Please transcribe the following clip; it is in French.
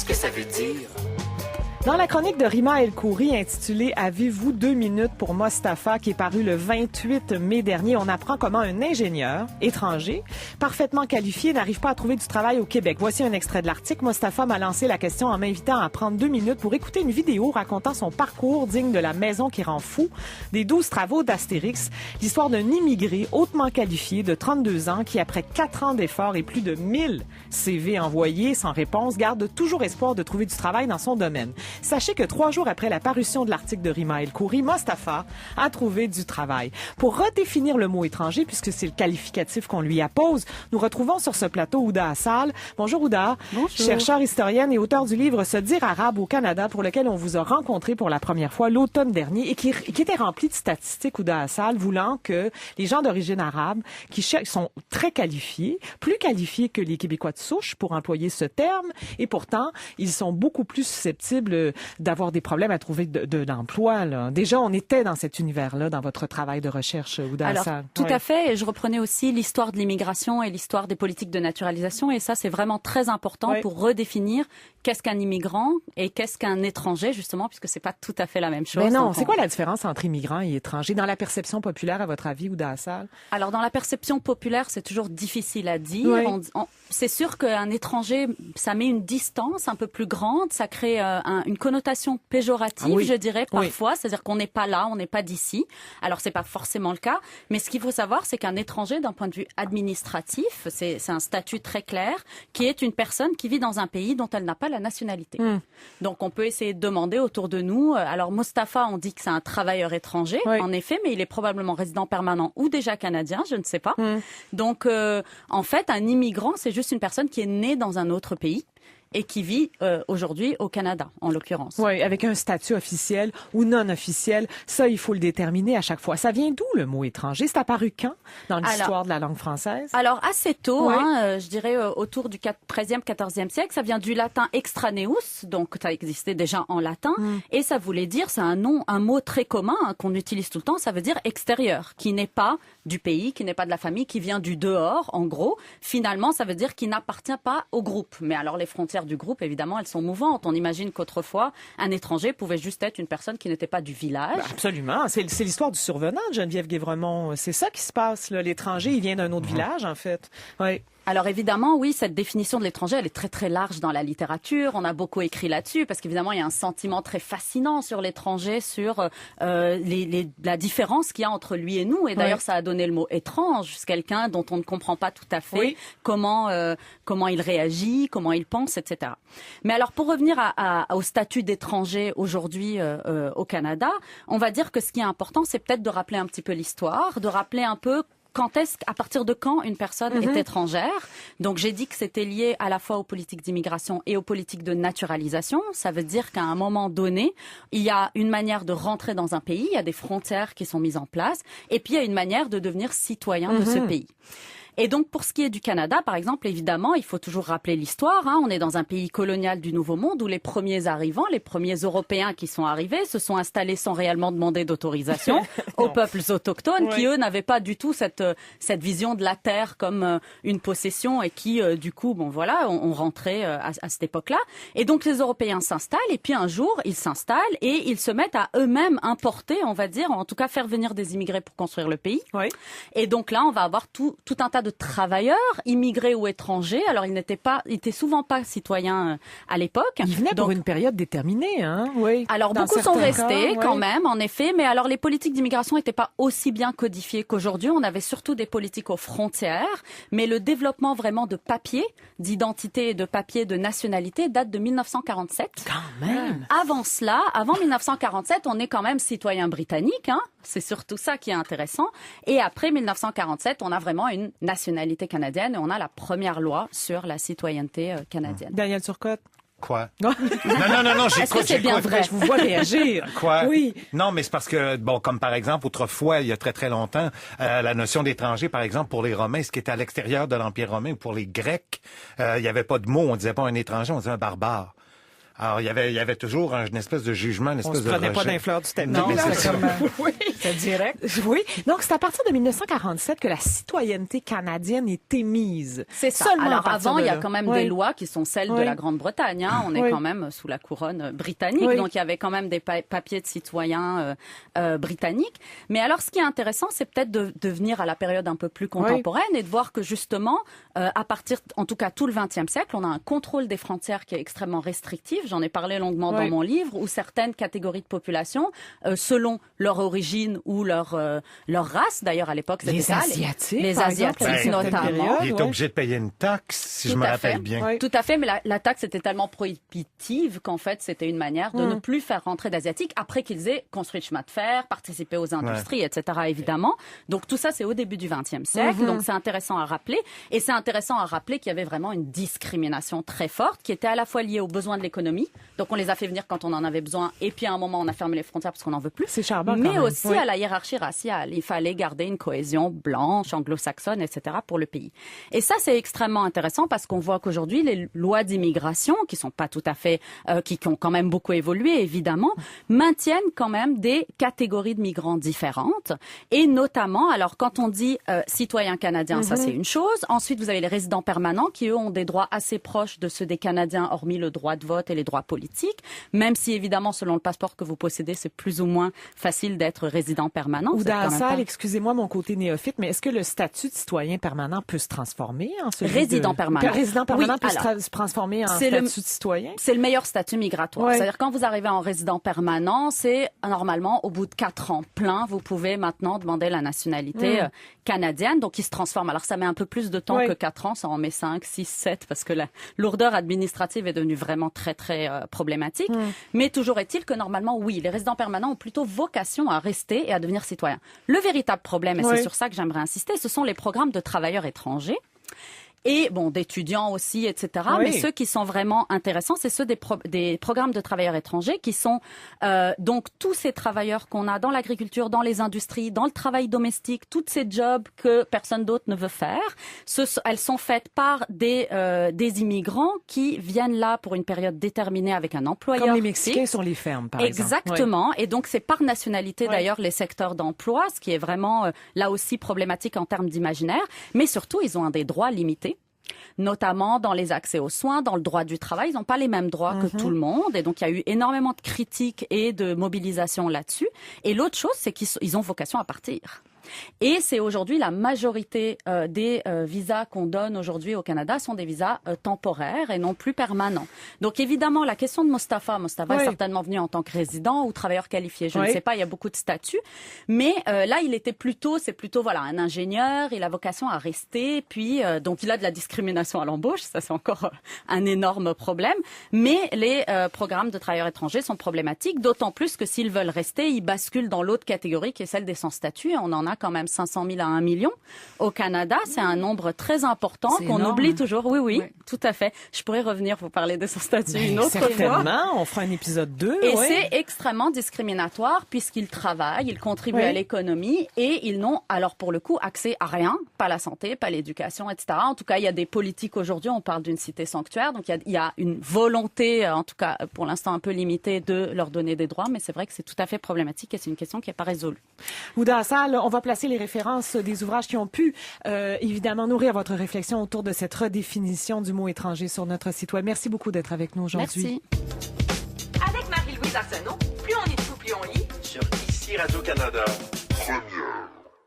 ce que ça veut dire. Dans la chronique de Rima El Khoury intitulée « Avez-vous 2 minutes pour Mustapha » qui est parue le 28 mai dernier, on apprend comment un ingénieur étranger, parfaitement qualifié, n'arrive pas à trouver du travail au Québec. Voici un extrait de l'article. Mustapha m'a lancé la question en m'invitant à prendre 2 minutes pour écouter une vidéo racontant son parcours digne de la maison qui rend fou, des 12 travaux d'Astérix, l'histoire d'un immigré hautement qualifié de 32 ans qui, après 4 ans d'efforts et plus de 1000 CV envoyés sans réponse, garde toujours espoir de trouver du travail dans son domaine. Sachez que 3 jours après la parution de l'article de Rima El Khoury, Mustapha a trouvé du travail. Pour redéfinir le mot étranger, puisque c'est le qualificatif qu'on lui appose, nous retrouvons sur ce plateau Ouda Assal. Bonjour Ouda. Bonjour. Chercheur, historienne et auteur du livre Se dire arabe au Canada, pour lequel on vous a rencontré pour la première fois l'automne dernier et qui était rempli de statistiques, Ouda Assal, voulant que les gens d'origine arabe, qui sont très qualifiés, plus qualifiés que les Québécois de souche, pour employer ce terme, et pourtant, ils sont beaucoup plus susceptibles d'avoir des problèmes à trouver de l'emploi. Là. Déjà, on était dans cet univers-là, dans votre travail de recherche, Ouda Assal. Alors, tout à fait. Et je reprenais aussi l'histoire de l'immigration et l'histoire des politiques de naturalisation. Et ça, c'est vraiment très important pour redéfinir qu'est-ce qu'un immigrant et qu'est-ce qu'un étranger, justement, puisque c'est pas tout à fait la même chose. Mais non, c'est quoi la différence entre immigrant et étranger dans la perception populaire, à votre avis, Ouda Assal? Alors, dans la perception populaire, c'est toujours difficile à dire. C'est sûr qu'un étranger, ça met une distance un peu plus grande, ça crée une connotation péjorative, je dirais, parfois. C'est-à-dire qu'on n'est pas là, on n'est pas d'ici. Alors, c'est pas forcément le cas. Mais ce qu'il faut savoir, c'est qu'un étranger, d'un point de vue administratif, c'est un statut très clair, qui est une personne qui vit dans un pays dont elle n'a pas la nationalité. Donc, on peut essayer de demander autour de nous. Alors, Mustapha, on dit que c'est un travailleur étranger, en effet, mais il est probablement résident permanent ou déjà canadien, je ne sais pas. Donc, en fait, un immigrant, c'est juste une personne qui est née dans un autre pays et qui vit aujourd'hui au Canada, en l'occurrence. Oui, avec un statut officiel ou non officiel. Ça, il faut le déterminer à chaque fois. Ça vient d'où, le mot étranger? C'est apparu quand dans l'histoire de la langue française? Alors, assez tôt, je dirais autour du 13e, 14e siècle. Ça vient du latin extraneus, donc ça existait déjà en latin. Et ça voulait dire, c'est un mot très commun qu'on utilise tout le temps, ça veut dire extérieur, qui n'est pas du pays, qui n'est pas de la famille, qui vient du dehors, en gros. Finalement, ça veut dire qu'il n'appartient pas au groupe. Mais alors, les frontières du groupe, évidemment, elles sont mouvantes. On imagine qu'autrefois, un étranger pouvait juste être une personne qui n'était pas du village. Ben absolument. C'est l'histoire du survenant de Geneviève Guévremont. C'est ça qui se passe, là. L'étranger, il vient d'un autre village, en fait. Oui. Alors évidemment, oui, cette définition de l'étranger, elle est très très large dans la littérature. On a beaucoup écrit là-dessus parce qu'évidemment, il y a un sentiment très fascinant sur l'étranger, sur la différence qu'il y a entre lui et nous. Et d'ailleurs, ça a donné le mot étrange. C'est quelqu'un dont on ne comprend pas tout à fait comment il réagit, comment il pense, etc. Mais alors, pour revenir au statut d'étranger aujourd'hui au Canada, on va dire que ce qui est important, c'est peut-être de rappeler un petit peu l'histoire, de rappeler un peu à partir de quand une personne est étrangère. Donc, j'ai dit que c'était lié à la fois aux politiques d'immigration et aux politiques de naturalisation. Ça veut dire qu'à un moment donné, il y a une manière de rentrer dans un pays, il y a des frontières qui sont mises en place, et puis il y a une manière de devenir citoyen de ce pays. Et donc, pour ce qui est du Canada, par exemple, évidemment, il faut toujours rappeler l'histoire. On est dans un pays colonial du Nouveau Monde où les premiers arrivants, les premiers Européens qui sont arrivés, se sont installés sans réellement demander d'autorisation aux peuples autochtones qui, eux, n'avaient pas du tout cette vision de la terre comme une possession et qui, du coup, ont rentré à cette époque-là. Et donc, les Européens s'installent et puis un jour, ils s'installent et ils se mettent à eux-mêmes importer, on va dire, en tout cas faire venir des immigrés pour construire le pays. Et donc là, on va avoir tout un tas de travailleurs, immigrés ou étrangers. Alors, ils étaient souvent pas citoyens à l'époque. Ils venaient pour une période déterminée, hein? Oui. Alors, beaucoup sont restés quand même, en effet. Mais alors, les politiques d'immigration n'étaient pas aussi bien codifiées qu'aujourd'hui. On avait surtout des politiques aux frontières. Mais le développement vraiment de papier, d'identité et de papier de nationalité date de 1947. Quand même! Avant cela, avant 1947, on est quand même citoyen britannique, hein. C'est surtout ça qui est intéressant. Et après 1947, on a vraiment une nationalité canadienne et on a la première loi sur la citoyenneté canadienne. Daniel Turcotte. Quoi? Non, Est-ce que c'est bien vrai? Je vous vois réagir. Quoi? Oui. Non, mais c'est parce que, comme par exemple, autrefois, il y a très très longtemps, la notion d'étranger, par exemple, pour les Romains, ce qui était à l'extérieur de l'Empire romain, ou pour les Grecs, il n'y avait pas de mot, on disait pas un étranger, on disait un barbare. Alors, il y avait toujours une espèce de jugement, une espèce de rejet. On se prenait pas d'un fleur du tapis. Non, mais c'est ça. Oui, C'est direct. Oui. Donc, c'est à partir de 1947 que la citoyenneté canadienne est émise. C'est ça. Seulement Alors avant, il y a quand même des lois qui sont celles de la Grande-Bretagne. Hein. On est quand même sous la couronne britannique, donc il y avait quand même des papiers de citoyens britanniques. Mais alors, ce qui est intéressant, c'est peut-être de venir à la période un peu plus contemporaine et de voir que justement, à partir, en tout cas tout le XXe siècle, on a un contrôle des frontières qui est extrêmement restrictif. J'en ai parlé longuement dans mon livre, où certaines catégories de population, selon leur origine ou leur race, d'ailleurs à l'époque, c'était ça. Les Asiatiques notamment. Il est obligé de payer une taxe, si je me rappelle bien. Oui. Tout à fait, mais la taxe était tellement prohibitive qu'en fait, c'était une manière de ne plus faire rentrer d'Asiatiques après qu'ils aient construit le chemin de fer, participé aux industries, etc., évidemment. Donc tout ça, c'est au début du XXe siècle. Donc c'est intéressant à rappeler. Et c'est intéressant à rappeler qu'il y avait vraiment une discrimination très forte qui était à la fois liée aux besoins de l'économie. Donc on les a fait venir quand on en avait besoin. Et puis à un moment, on a fermé les frontières parce qu'on n'en veut plus. C'est charbon, mais aussi à la hiérarchie raciale. Il fallait garder une cohésion blanche, anglo-saxonne, etc. pour le pays. Et ça, c'est extrêmement intéressant parce qu'on voit qu'aujourd'hui, les lois d'immigration, qui sont pas tout à fait, qui ont quand même beaucoup évolué, évidemment, maintiennent quand même des catégories de migrants différentes. Et notamment, alors quand on dit citoyens canadiens, ça c'est une chose. Ensuite, vous avez les résidents permanents qui, eux, ont des droits assez proches de ceux des Canadiens, hormis le droit de vote et les droits politiques. Même si, évidemment, selon le passeport que vous possédez, c'est plus ou moins facile d'être résident permanent. Ou dans la salle, excusez-moi mon côté néophyte, mais est-ce que le statut de citoyen permanent peut se transformer en celui résident permanent? Résident permanent peut se transformer en statut de citoyen? C'est le meilleur statut migratoire. C'est-à-dire quand vous arrivez en résident permanent, c'est normalement au bout de 4 ans plein, vous pouvez maintenant demander la nationalité canadienne. Donc il se transforme. Alors ça met un peu plus de temps que 4 ans, ça en met 5, 6, 7 parce que la lourdeur administrative est devenue vraiment très très problématique. Mais toujours est-il que normalement oui, les résidents permanents ont plutôt vocation à rester et à devenir citoyens. Le véritable problème, et c'est sur ça que j'aimerais insister, ce sont les programmes de travailleurs étrangers. Et bon, d'étudiants aussi, etc. Mais ceux qui sont vraiment intéressants, c'est ceux des programmes de travailleurs étrangers qui sont donc tous ces travailleurs qu'on a dans l'agriculture, dans les industries, dans le travail domestique, toutes ces jobs que personne d'autre ne veut faire. Elles sont faites par des immigrants qui viennent là pour une période déterminée avec un employeur. Comme les Mexicains sur les fermes, par exemple. Exactement. Et donc c'est par nationalité d'ailleurs les secteurs d'emploi, ce qui est vraiment là aussi problématique en termes d'imaginaire. Mais surtout, ils ont des droits limités, notamment dans les accès aux soins, dans le droit du travail. Ils n'ont pas les mêmes droits que tout le monde. Et donc, il y a eu énormément de critiques et de mobilisation là-dessus. Et l'autre chose, c'est qu'ils ont vocation à partir. Et c'est aujourd'hui la majorité des visas qu'on donne aujourd'hui au Canada sont des visas temporaires et non plus permanents. Donc évidemment, la question de Mostafa est certainement venu en tant que résident ou travailleur qualifié. Je ne sais pas, il y a beaucoup de statuts. Mais là, c'est plutôt voilà, un ingénieur, il a vocation à rester. Puis donc il a de la discrimination à l'embauche, ça c'est encore un énorme problème. Mais les programmes de travailleurs étrangers sont problématiques, d'autant plus que s'ils veulent rester, ils basculent dans l'autre catégorie qui est celle des sans statut. On en a quand même 500 000 à 1 million. Au Canada, c'est un nombre très important qu'on oublie toujours. Oui, tout à fait. Je pourrais revenir vous parler de son statut une autre fois. Certainement, on fera un épisode 2. Et c'est extrêmement discriminatoire puisqu'ils travaillent, ils contribuent à l'économie et ils n'ont alors pour le coup accès à rien, pas la santé, pas l'éducation, etc. En tout cas, il y a des politiques aujourd'hui, on parle d'une cité sanctuaire, donc il y a une volonté, en tout cas pour l'instant un peu limitée, de leur donner des droits, mais c'est vrai que c'est tout à fait problématique et c'est une question qui n'est pas résolue. Ouda Assal, on va placer les références des ouvrages qui ont pu évidemment nourrir votre réflexion autour de cette redéfinition du mot étranger sur notre site web. Merci beaucoup d'être avec nous aujourd'hui. Merci. Avec Marie-Louise Arsenault, plus on est de fou, plus on lit. Sur Ici Radio-Canada. Première.